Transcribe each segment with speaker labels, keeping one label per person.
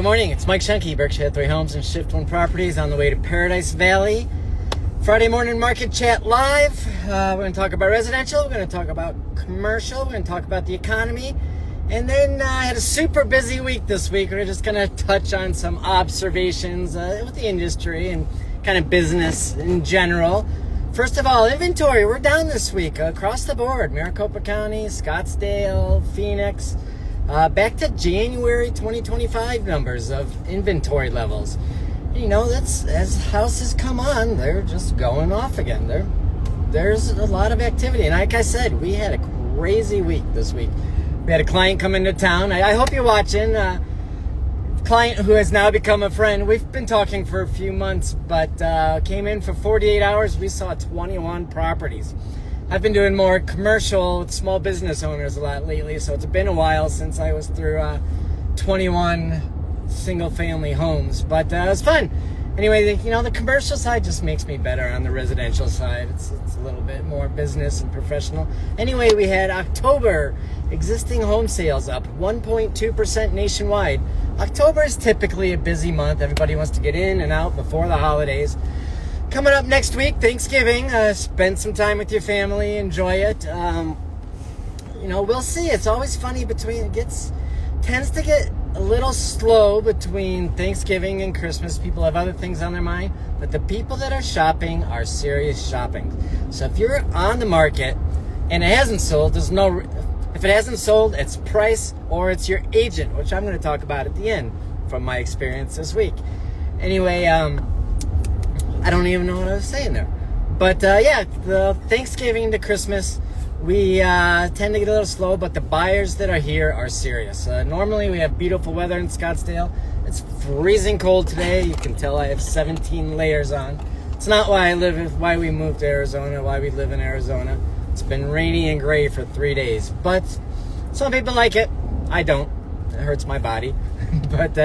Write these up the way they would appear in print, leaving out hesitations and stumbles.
Speaker 1: good morning. It's Mike Zschunke, Berkshire Hathaway Homes and Shift One Properties on the way to Paradise Valley. Friday morning market chat live. We're going to talk about residential. We're going to talk about commercial. We're going to talk about the economy. And then I had a super busy week this week. We're just going to touch on some observations with the industry and kind of business in general. First of all, inventory. We're down this week across the board. Maricopa County, Scottsdale, Phoenix. Back to January 2025 numbers of inventory levels. You know, that's as houses come on, they're just going off again. There's a lot of activity. And like I said, we had a crazy week this week. We had a client come into town. I hope you're watching. Client who has now become a friend. We've been talking for a few months, but came in for 48 hours. We saw 21 properties. I've been doing more commercial small business owners a lot lately, so it's been a while since I was through 21 single family homes, but it was fun. Anyway, the commercial side just makes me better on the residential side. It's a little bit more business and professional. Anyway, we had October existing home sales up 1.2% nationwide. October is typically a busy month. Everybody wants to get in and out before the holidays. Coming up next week, Thanksgiving. Spend some time with your family, enjoy it. We'll see. It's always funny tends to get a little slow between Thanksgiving and Christmas. People have other things on their mind, but the people that are shopping are serious shopping. So if you're on the market and it hasn't sold, if it hasn't sold, it's price or it's your agent, which I'm going to talk about at the end from my experience this week. Anyway, I don't even know what I was saying there. But the Thanksgiving to Christmas, we tend to get a little slow, but the buyers that are here are serious. Normally we have beautiful weather in Scottsdale. It's freezing cold today. You can tell I have 17 layers on. It's not why we moved to Arizona, why we live in Arizona. It's been rainy and gray for 3 days, but some people like it. I don't. It hurts my body. But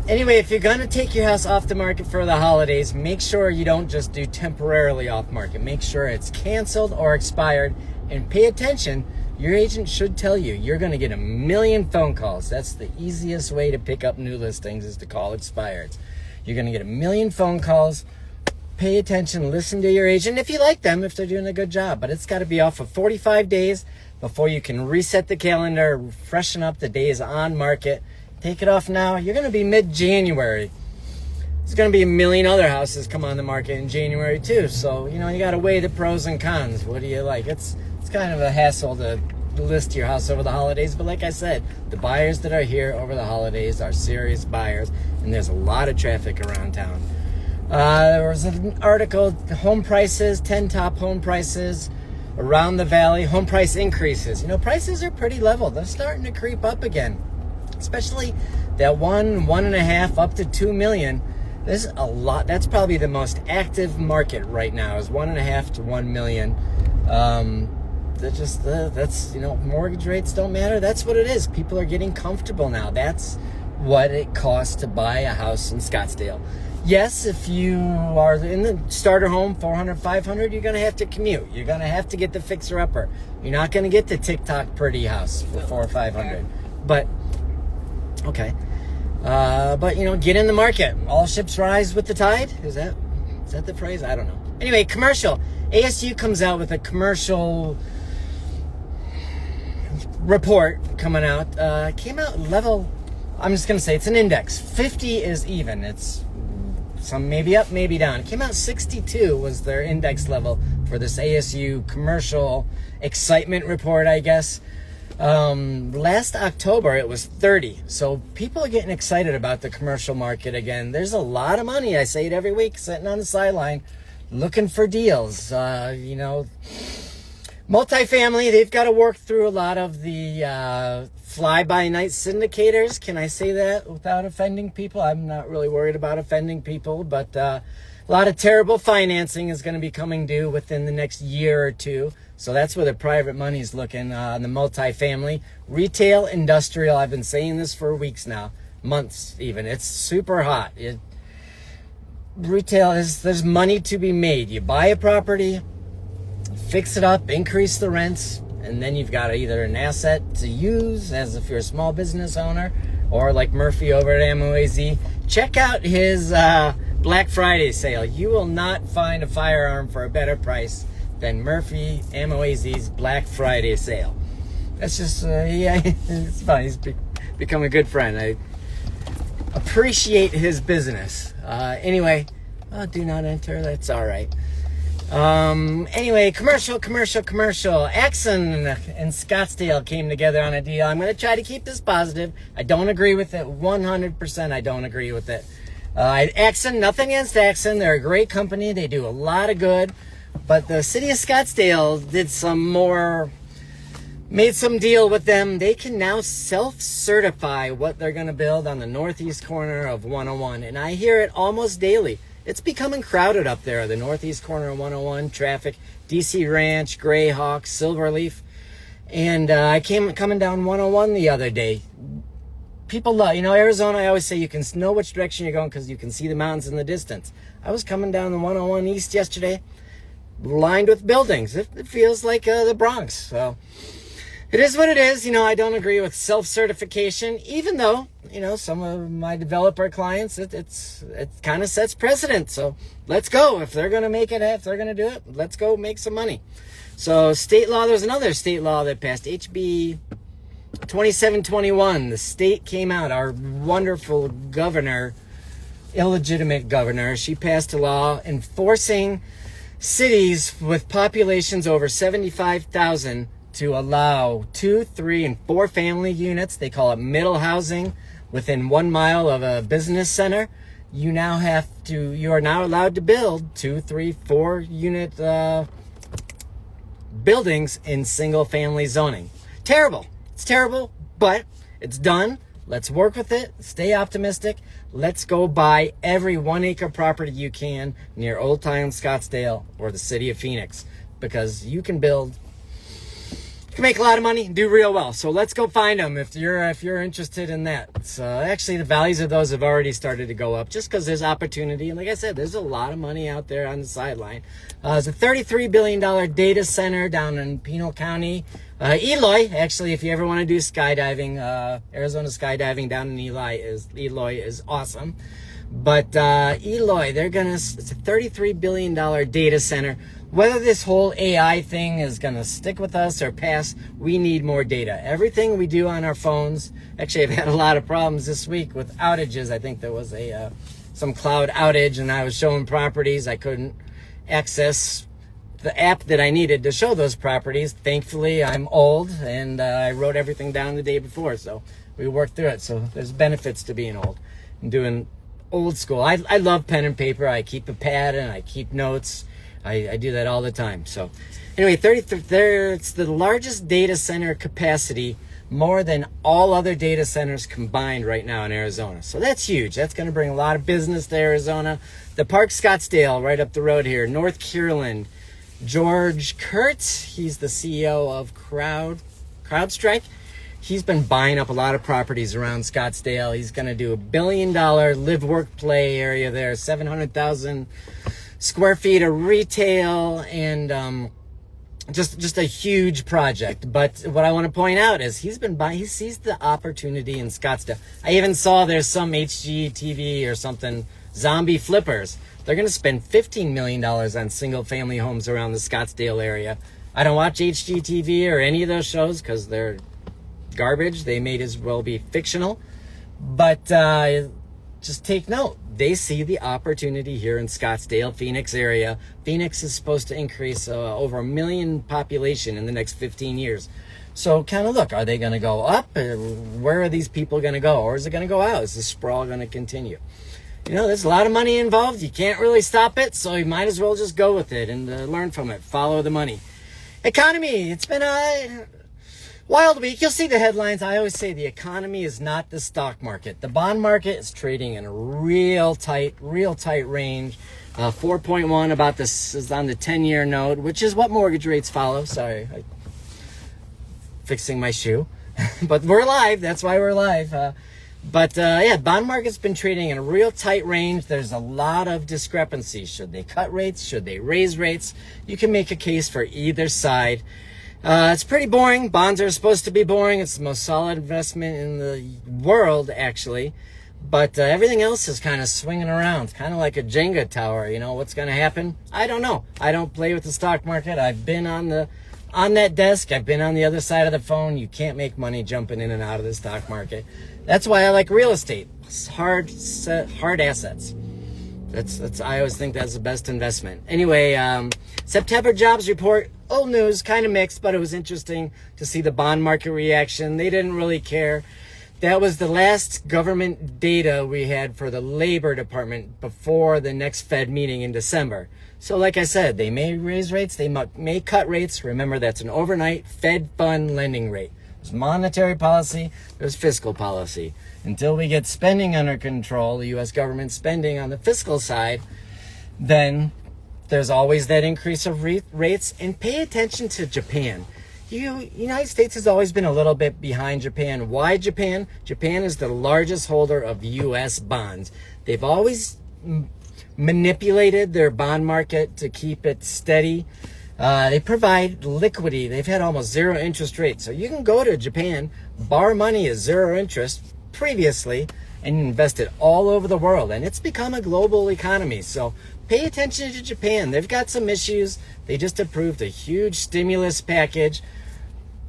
Speaker 1: anyway, if you're going to take your house off the market for the holidays, make sure you don't just do temporarily off market. Make sure it's canceled or expired, and pay attention. Your agent should tell you you're going to get 1 million phone calls. That's the easiest way to pick up new listings, is to call expireds. You're going to get 1 million phone calls. Pay attention, listen to your agent if you like them, if they're doing a good job. But it's got to be off for 45 days before you can reset the calendar, freshen up the days on market. Take it off now. You're going to be mid-January. There's going to be 1 million other houses come on the market in January too. So, you got to weigh the pros and cons. What do you like? It's kind of a hassle to list your house over the holidays. But like I said, the buyers that are here over the holidays are serious buyers. And there's a lot of traffic around town. There was an article, home prices, 10 top home prices around the valley. Home price increases. Prices are pretty level. They're starting to creep up again. Especially that 1.5 up to 2 million. There's a lot. That's probably the most active market right now, is 1.5 to 1 million. That's mortgage rates don't matter. That's what it is. People are getting comfortable now. That's what it costs to buy a house in Scottsdale. Yes, if you are in the starter home, 400, 500, you're going to have to commute. You're going to have to get the fixer-upper. You're not going to get the TikTok pretty house for 400 or 500. But okay. Get in the market. All ships rise with the tide. Is that the phrase? I don't know. Anyway, commercial. ASU comes out with a commercial report coming out. Came out level, I'm just going to say it's an index. 50 is even. It's some maybe up, maybe down. It came out 62 was their index level for this ASU commercial excitement report, I guess. Last October it was 30. So people are getting excited about the commercial market again. There's a lot of money, I say it every week, sitting on the sideline looking for deals. Multifamily, they've got to work through a lot of the fly-by-night syndicators. Can I say that without offending people? I'm not really worried about offending people, but a lot of terrible financing is going to be coming due within the next year or two. So that's where the private money is looking on the multifamily. Retail, industrial, I've been saying this for weeks now, months even. It's super hot. Retail, there's money to be made. You buy a property, fix it up, increase the rents, and then you've got either an asset to use as if you're a small business owner, or like Murphy over at AMOAZ, check out his Black Friday sale. You will not find a firearm for a better price than Murphy AMOAZ's Black Friday sale. That's just, yeah, it's fun. He's become a good friend. I appreciate his business. Anyway, do not enter. That's all right. Anyway, commercial. Axon and Scottsdale came together on a deal. I'm going to try to keep this positive. I don't agree with it. 100% I don't agree with it. Axon, nothing against Axon. They're a great company. They do a lot of good. But the city of Scottsdale made some deal with them. They can now self-certify what they're going to build on the northeast corner of 101. And I hear it almost daily. It's becoming crowded up there, the northeast corner of 101, traffic, DC Ranch, Greyhawk, Silverleaf. And I coming down 101 the other day. People love, Arizona, I always say you can know which direction you're going because you can see the mountains in the distance. I was coming down the 101 East yesterday, lined with buildings. It feels like the Bronx. So it is what it is. I don't agree with self-certification, even though, some of my developer clients, it kind of sets precedent. So let's go. If they're going to make it, if they're going to do it, let's go make some money. So state law, there's another state law that passed, HB 2721. The state came out, our wonderful governor, illegitimate governor, she passed a law enforcing cities with populations over 75,000 to allow 2, 3, and 4 family units. They call it middle housing within 1 mile of a business center. You are now allowed to build 2, 3, 4 unit buildings in single family zoning. Terrible. It's terrible, but it's done. Let's work with it. Stay optimistic. Let's go buy every 1 acre property you can near Old Town Scottsdale or the city of Phoenix, because you can make a lot of money and do real well. So let's go find them if you're interested in that. So actually, the values of those have already started to go up just because there's opportunity. And like I said, there's a lot of money out there on the sideline. There's a $33 billion data center down in Pinnacle County. Eloy, actually, if you ever want to do skydiving, Arizona skydiving down in Eloy is awesome. But Eloy, it's a $33 billion data center. Whether this whole AI thing is going to stick with us or pass, we need more data. Everything we do on our phones, actually I've had a lot of problems this week with outages. I think there was some cloud outage and I was showing properties. I couldn't access the app that I needed to show those properties. Thankfully, I'm old and I wrote everything down the day before, so we worked through it. So there's benefits to being old and doing old school. I love pen and paper. I keep a pad and I keep notes. I do that all the time. So anyway, it's the largest data center capacity, more than all other data centers combined right now in Arizona. So that's huge. That's going to bring a lot of business to Arizona. The Park Scottsdale, right up the road here, North Kierland. George Kurtz, he's the CEO of CrowdStrike. He's been buying up a lot of properties around Scottsdale. He's going to do $1 billion live, work, play area there, 700,000 square feet of retail, and just a huge project. But what I want to point out is he sees the opportunity in Scottsdale. I even saw there's some HGTV or something, zombie flippers. They're going to spend $15 million on single family homes around the Scottsdale area. I don't watch HGTV or any of those shows because they're garbage. They may as well be fictional. But just take note. They see the opportunity here in Scottsdale, Phoenix area. Phoenix is supposed to increase over 1 million population in the next 15 years. So kind of look, are they going to go up? Where are these people going to go? Or is it going to go out? Is the sprawl going to continue? There's a lot of money involved. You can't really stop it, so you might as well just go with it and learn from it. Follow the money. Economy, it's been a wild week. You'll see the headlines. I always say the economy is not the stock market. The bond market is trading in a real tight range. 4.1 about this is on the 10-year note, which is what mortgage rates follow. Sorry, fixing my shoe. But we're live. That's why we're live. Bond market's been trading in a real tight range. There's a lot of discrepancy. Should they cut rates? Should they raise rates? You can make a case for either side. It's pretty boring. Bonds are supposed to be boring. It's the most solid investment in the world, actually. But everything else is kind of swinging around. It's kind of like a Jenga tower. You know, what's going to happen? I don't know. I don't play with the stock market. I've been on that desk. I've been on the other side of the phone. You can't make money jumping in and out of the stock market. That's why I like real estate. It's hard assets. I always think that's the best investment. Anyway, September jobs report, old news, kind of mixed, but it was interesting to see the bond market reaction. They didn't really care. That was the last government data we had for the Labor Department before the next Fed meeting in December. So like I said, they may raise rates, they may cut rates. Remember, that's an overnight Fed fund lending rate. There's monetary policy, there's fiscal policy. Until we get spending under control, the U.S. government spending on the fiscal side, then there's always that increase of rates. And pay attention to Japan. United States has always been a little bit behind Japan. Why Japan? Japan is the largest holder of U.S. bonds. They've always manipulated their bond market to keep it steady. They provide liquidity. They've had almost zero interest rates. So you can go to Japan, borrow money at zero interest previously, and invest it all over the world. And it's become a global economy. So pay attention to Japan. They've got some issues. They just approved a huge stimulus package.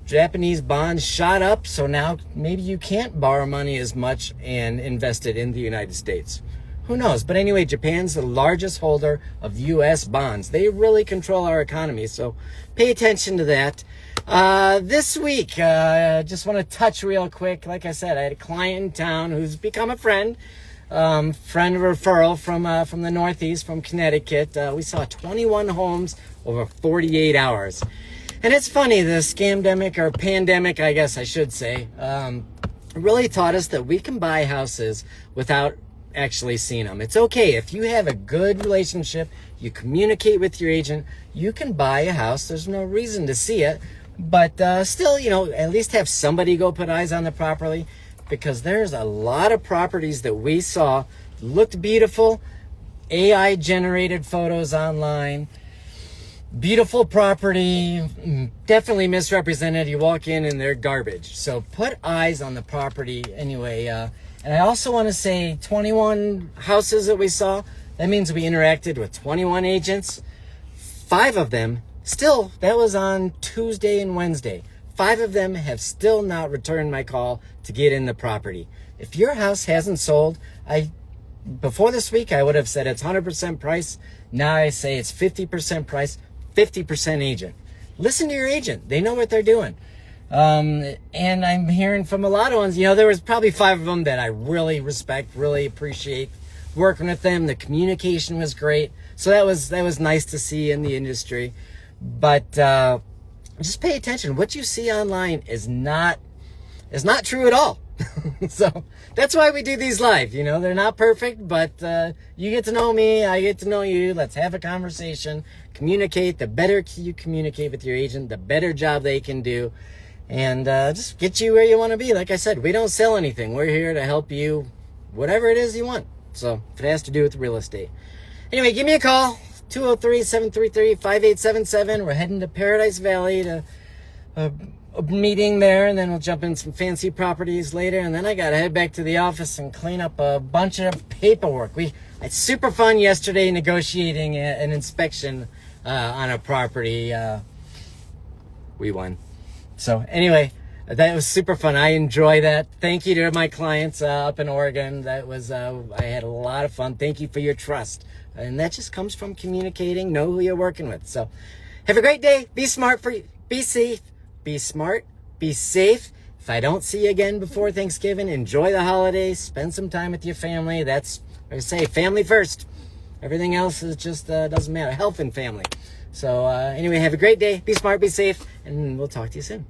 Speaker 1: Japanese bonds shot up, so now maybe you can't borrow money as much and invest it in the United States. Who knows? But anyway, Japan's the largest holder of U.S. bonds. They really control our economy, so pay attention to that. This week, just want to touch real quick. Like I said, I had a client in town who's become a friend referral from the Northeast, from Connecticut. We saw 21 homes over 48 hours. And it's funny, the scamdemic, or pandemic, I guess I should say, really taught us that we can buy houses without actually seeing them. It's okay. If you have a good relationship, you communicate with your agent, you can buy a house. There's no reason to see it. But still, at least have somebody go put eyes on it properly, because there's a lot of properties that we saw looked beautiful, AI generated photos online, beautiful property, definitely misrepresented. You walk in and they're garbage. So put eyes on the property anyway. And I also want to say 21 houses that we saw, that means we interacted with 21 agents. 5 of them still, that was on Tuesday and Wednesday. 5 of them have still not returned my call to get in the property. If your house hasn't sold, before this week, I would have said it's 100% price. Now I say it's 50% price, 50% agent. Listen to your agent. They know what they're doing. And I'm hearing from a lot of ones, there was probably 5 of them that I really respect, really appreciate working with them. The communication was great. So that was nice to see in the industry. But just pay attention. What you see online is not true at all. So that's why we do these live. They're not perfect, but you get to know me, I get to know you. Let's have a conversation, communicate. The better you communicate with your agent, the better job they can do, and just get you where you want to be. Like I said, we don't sell anything. We're here to help you, whatever it is you want. So if it has to do with real estate. Anyway, give me a call, 203-733-5877. We're heading to Paradise Valley to a meeting there, and then we'll jump in some fancy properties later, and then I gotta head back to the office and clean up a bunch of paperwork. It's super fun yesterday negotiating an inspection on a property. We won. So anyway, that was super fun. I enjoy that. Thank you to my clients up in Oregon. That was I had a lot of fun. Thank you for your trust, and that just comes from communicating. Know who you're working with. So have a great day. Be smart, be safe. Be smart, be safe. If I don't see you again before Thanksgiving, enjoy the holidays, spend some time with your family. That's, like I say, family first. Everything else is just doesn't matter. Health and family. So anyway, have a great day. Be smart, be safe, and we'll talk to you soon.